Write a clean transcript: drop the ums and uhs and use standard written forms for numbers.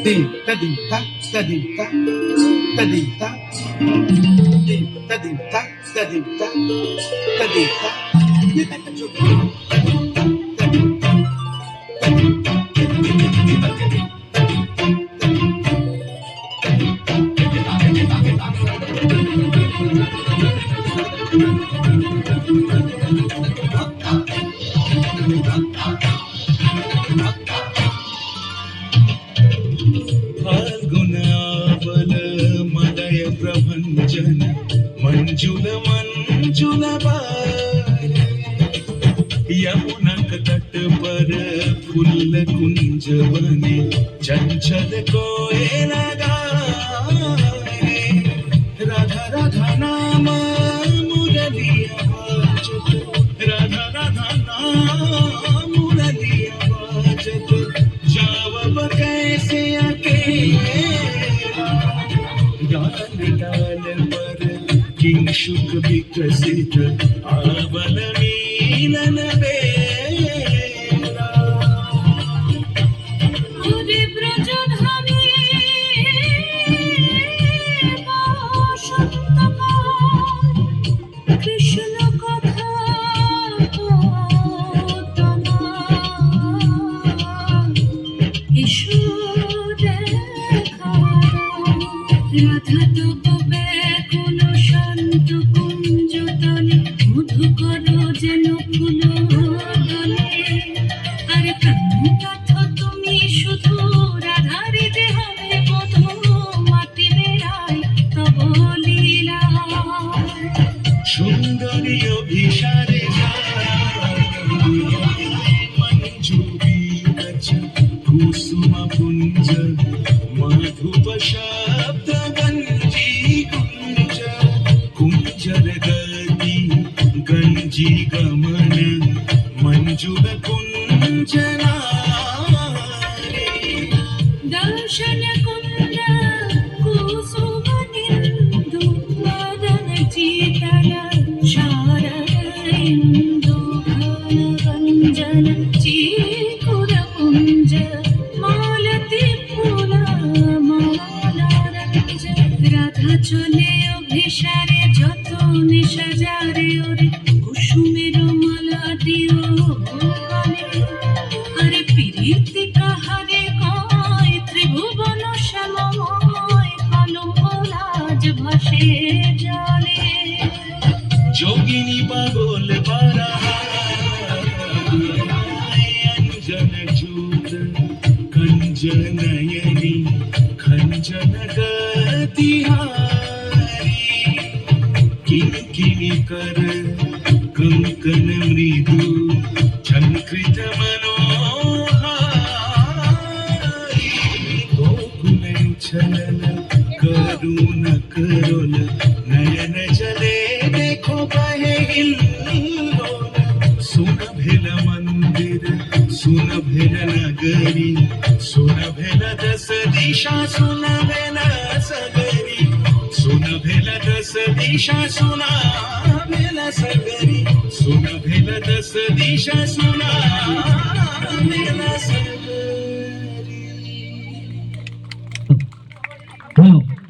Dinta dinta da dinta da dinta dinta dinta da dinta da dinta फाल्गुनावल मलय प्रभंजन मंजुल मंजुल बार यमुनक तट पर फूल कुंज बने चंचल कोयल गाए राधा राधा नाम मुरलिया बाजत राधा राधा नाम मुरलिया बाजत जावब कैसे अकेला डाल डाल पर किंशुक विकसित आवल मीलन बेला ওরে ব্রজধামী বসন্তকাল কৃষ্ণ কথা তোমার এসো দেখা রাধা তব ব্যাকুল শান্ত কুঞ্জ তলে মধুকর যেন ফুল দলে আর প্রাণনাথ তুমি শুধু রাধারে যে হবে বধূ মাটি বেড়ায় তব লীলা সুন্দরী অভিসারে মঞ্জুরি গজ কুসুম পুঞ্জ মাধুপ শব্দ গঞ্জি কুঞ্জ কুঞ্জর গতি গঞ্জি গমন মঞ্জুর কুঞ্জনা দর্শন কুন্দ কুসুম নিন্দু মদন চিতল শারদিন্দু ঘনগঞ্জন চিকুর পুঞ্জ মালতী ফুল মালারঞ্জ রাধা চলে অভিসারে যত নিশাজারে ওরে কুসুমের মালা দিও গলে আরে প্রীতি কাহারে কয় ত্রিভুবন শ্যামময় কলম লাজ ভাসে জলে যোগিনী পাগল পারা অঞ্জন চূত कंजन नयनी खंजन गतिहारी किंकिणी कर कंकन मृदु झंकृत मनोहारी गोकुल उछलन करुण करोल नयन चले देखो बहे हिल्लोल सुन भेल मंदिर सुन भेल नगरी सुन भेल दस दिशा सुन भेल सगरी सुन भेल दस दिशा सुना भेल सगरी सुन भेल दस दिशा सुना भेल सगरी Wow.